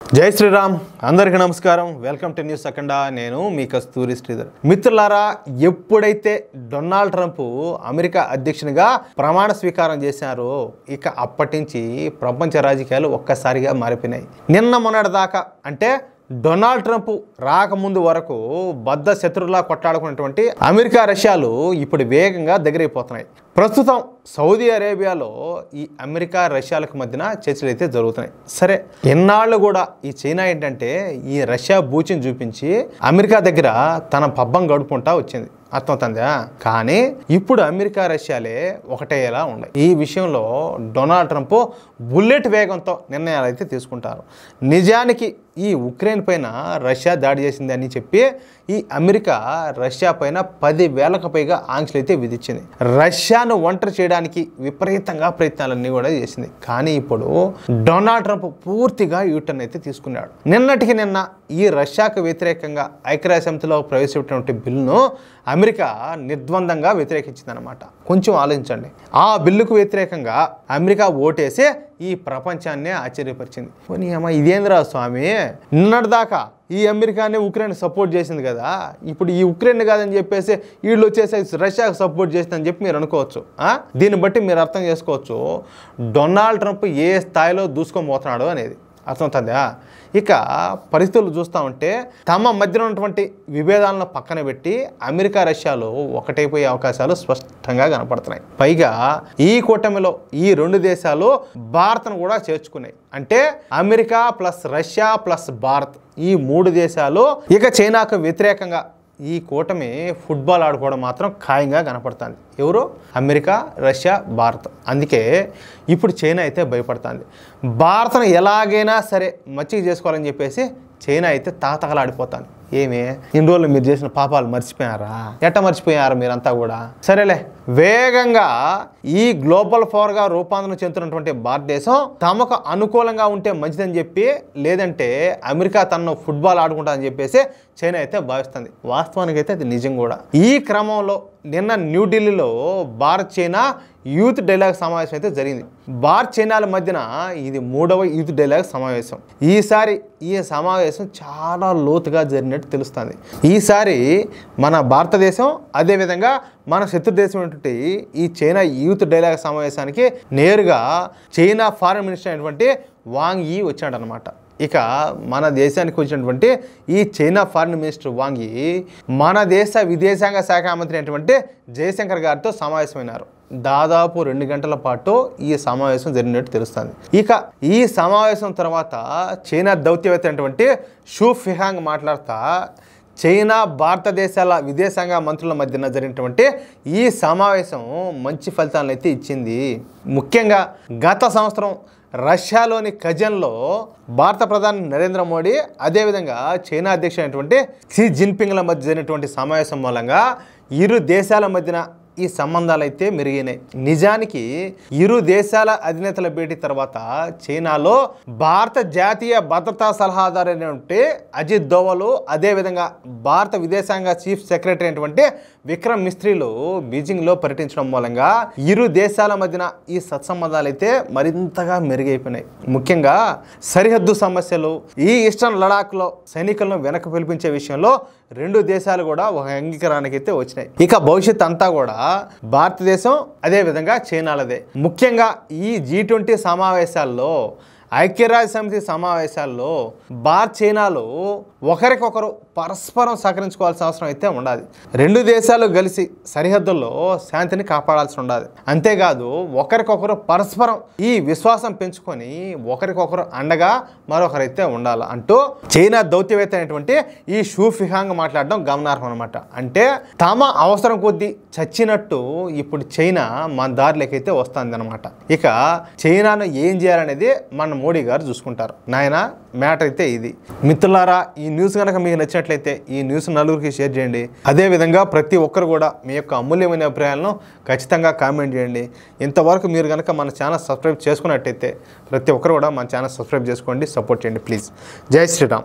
జై శ్రీరామ్ అందరికీ నమస్కారం వెల్కమ్ టు న్యూస్ అఖండ నేను మీ కస్తూరి శ్రీధర్ మిత్రులారా ఎప్పుడైతే డొనాల్డ్ ట్రంప్ అమెరికా అధ్యక్షునిగా ప్రమాణ స్వీకారం చేశారో ఇక అప్పటి నుంచి ప్రపంచ రాజకీయాలు ఒక్కసారిగా మారిపోయినాయి నిన్న మొన్నటి దాకా అంటే డొనాల్డ్ ట్రంప్ రాకముందు వరకు బద్ద శత్రువులా కొట్లాడుకున్నటువంటి అమెరికా రష్యాలు ఇప్పుడు వేగంగా దగ్గరైపోతున్నాయి ప్రస్తుతం సౌదీ అరేబియాలో ఈ అమెరికా రష్యాలకు మధ్యన చర్చలు అయితే జరుగుతున్నాయి సరే ఎన్నాళ్ళు కూడా ఈ చైనా ఏంటంటే ఈ రష్యా బూచిని చూపించి అమెరికా దగ్గర తన పబ్బం గడుపుకుంటా వచ్చింది అర్థమవుతుందా కానీ ఇప్పుడు అమెరికా రష్యాలే ఒకటేలా ఉన్నాయి ఈ విషయంలో డొనాల్డ్ ట్రంప్ బుల్లెట్ వేగంతో నిర్ణయాలు అయితే తీసుకుంటారు నిజానికి ఈ ఉక్రెయిన్ పైన రష్యా దాడి చేసింది అని చెప్పి ఈ అమెరికా రష్యా పైన 10,000కు పైగా ఆంక్షలు అయితే విధించింది రష్యాను ఒంటరి చేయడానికి విపరీతంగా ప్రయత్నాలన్నీ కూడా చేసింది కానీ ఇప్పుడు డొనాల్డ్ ట్రంప్ పూర్తిగా యూటర్న్ అయితే తీసుకున్నాడు నిన్నటికి నిన్న ఈ రష్యాకు వ్యతిరేకంగా ఐక్యరాజ్యసమితిలో ప్రవేశపెట్టినటువంటి బిల్లును అమెరికా నిర్ద్వందంగా వ్యతిరేకించిందనమాట కొంచెం ఆలోచించండి ఆ బిల్లుకు వ్యతిరేకంగా అమెరికా ఓటేసి ఈ ప్రపంచాన్నే ఆశ్చర్యపరిచింది పోనీ అమ్మ ఇదేంద్రా స్వామి నిన్నటిదాకా ఈ అమెరికానే ఉక్రెయిన్ సపోర్ట్ చేసింది కదా ఇప్పుడు ఈ ఉక్రెయిన్ కాదని చెప్పేసి వీళ్ళు వచ్చేసి రష్యాకు సపోర్ట్ చేసిందని చెప్పి మీరు అనుకోవచ్చు దీన్ని బట్టి మీరు అర్థం చేసుకోవచ్చు డొనాల్డ్ ట్రంప్ ఏ స్థాయిలో దూసుకొని అనేది అర్థమవుతుందా ఇక పరిస్థితులు చూస్తూ ఉంటే తమ మధ్యన ఉన్నటువంటి విభేదాలను పక్కన పెట్టి అమెరికా రష్యాలు ఒకటైపోయే అవకాశాలు స్పష్టంగా కనపడుతున్నాయి పైగా ఈ కూటమిలో ఈ రెండు దేశాలు భారత్ను కూడా చేర్చుకున్నాయి అంటే America plus Russia plus Bharat ఈ మూడు దేశాలు ఇక చైనాకు వ్యతిరేకంగా ఈ కూటమి ఫుట్బాల్ ఆడుకోవడం మాత్రం ఖాయంగా కనపడుతుంది ఎవరు అమెరికా రష్యా భారత్ అందుకే ఇప్పుడు చైనా అయితే భయపడుతుంది భారత్ను ఎలాగైనా సరే మచ్చిక చేసుకోవాలని చెప్పేసి చైనా అయితే తాతకలాడిపోతుంది ఏమి ఇన్ని రోజులు మీరు చేసిన పాపాలు మర్చిపోయారా ఎట్ట మర్చిపోయారు మీరంతా కూడా సరేలే వేగంగా ఈ గ్లోబల్ పవర్గా రూపాంతరం చెందుతున్నటువంటి భారతదేశం తమకు అనుకూలంగా ఉంటే మంచిదని చెప్పి లేదంటే అమెరికా తనను ఫుట్బాల్ ఆడుకుంటాదని చెప్పేసి చైనా అయితే భావిస్తుంది వాస్తవానికి అయితే అది నిజం కూడా ఈ క్రమంలో నిన్న న్యూఢిల్లీలో భారత్ చైనా యూత్ డైలాగ్ సమావేశం అయితే జరిగింది భారత్ చైనాల మధ్యన ఇది 3వ యూత్ డైలాగ్ సమావేశం ఈసారి ఈ సమావేశం చాలా లోతుగా జరిగినట్టు తెలుస్తుంది ఈసారి మన భారతదేశం అదేవిధంగా మన శత్రు దేశం ఏంటంటే ఈ చైనా యూత్ డైలాగ్ సమావేశానికి నేరుగా చైనా ఫారెన్ మినిస్టర్ అయినటువంటి వాంగ్ యీ వచ్చాడనమాట ఇక మన దేశానికి వచ్చినటువంటి ఈ చైనా ఫారెన్ మినిస్టర్ వాంగ్ యీ మన దేశ విదేశాంగ శాఖ మంత్రి అయినటువంటి జయశంకర్ గారితో సమావేశమైనారు దాదాపు 2 గంటల పాటు ఈ సమావేశం జరిగినట్టు తెలుస్తుంది ఇక ఈ సమావేశం తర్వాత చైనా దౌత్యవేత్త అయినటువంటి షూ ఫిహాంగ్ మాట్లాడుతా చైనా భారతదేశాల విదేశాంగ మంత్రుల మధ్యన జరిగినటువంటి ఈ సమావేశం మంచి ఫలితాలను అయితే ఇచ్చింది ముఖ్యంగా గత సంవత్సరం రష్యాలోని కజన్లో భారత ప్రధాని నరేంద్ర మోడీ అదేవిధంగా చైనా అధ్యక్షుడైనటువంటి షీ జిన్పింగ్ల మధ్య జరిగినటువంటి సమావేశం మూలంగా ఇరు దేశాల మధ్యన ఈ సంబంధాలు అయితే మెరుగైనాయి నిజానికి ఇరు దేశాల అధినేతల భేటీ తర్వాత చైనాలో భారత జాతీయ భద్రతా సలహాదారు అయినటువంటి అజిత్ దోవల్ అదేవిధంగా భారత విదేశాంగ చీఫ్ సెక్రటరీ అయినటువంటి విక్రమ్ మిస్త్రీలు బీజింగ్లో పర్యటించడం మూలంగా ఇరు దేశాల మధ్యన ఈ సత్సంబంధాలు అయితే మరింతగా మెరుగైపోయినాయి ముఖ్యంగా సరిహద్దు సమస్యలు ఈ ఈస్టర్న్ లడాఖ్లో సైనికులను వెనక్కి పిలిపించే విషయంలో రెండు దేశాలు కూడా ఒక అంగీకారానికి అయితే వచ్చినాయి ఇక భవిష్యత్ అంతా కూడా భారతదేశం అదేవిధంగా చైనాలదే ముఖ్యంగా ఈ G20 సమావేశాల్లో ఐక్యరాజ్యసమితి సమావేశాల్లో భారత్ చైనాలు ఒకరికొకరు పరస్పరం సహకరించుకోవాల్సిన అవసరం అయితే ఉండాలి రెండు దేశాలు కలిసి సరిహద్దుల్లో శాంతిని కాపాడాల్సి ఉండాలి అంతేకాదు ఒకరికొకరు పరస్పరం ఈ విశ్వాసం పెంచుకొని ఒకరికొకరు అండగా మరొకరైతే ఉండాలి అంటూ చైనా దౌత్యవేత్త అయినటువంటి ఈ షూ ఫిహాంగ్ మాట్లాడడం గమనార్హం అనమాట అంటే తమ అవసరం కొద్దీ చచ్చినట్టు ఇప్పుడు చైనా మన దారిలోకి అయితే వస్తుంది అనమాట ఇక చైనాను ఏం చేయాలనేది మన మోడీ గారు చూసుకుంటారు నాయన మ్యాటర్ అయితే ఇది మిత్రులారా ఈ న్యూస్ కనుక మీకు నచ్చినట్లయితే ఈ న్యూస్ నలుగురికి షేర్ చేయండి అదేవిధంగా ప్రతి ఒక్కరు కూడా మీ యొక్క అమూల్యమైన అభిప్రాయాలను ఖచ్చితంగా కామెంట్ చేయండి ఇంతవరకు మీరు కనుక మన ఛానల్ సబ్స్క్రైబ్ చేసుకున్నట్టయితే ప్రతి ఒక్కరు కూడా మన ఛానల్ సబ్స్క్రైబ్ చేసుకోండి సపోర్ట్ చేయండి ప్లీజ్ జై శ్రీరామ్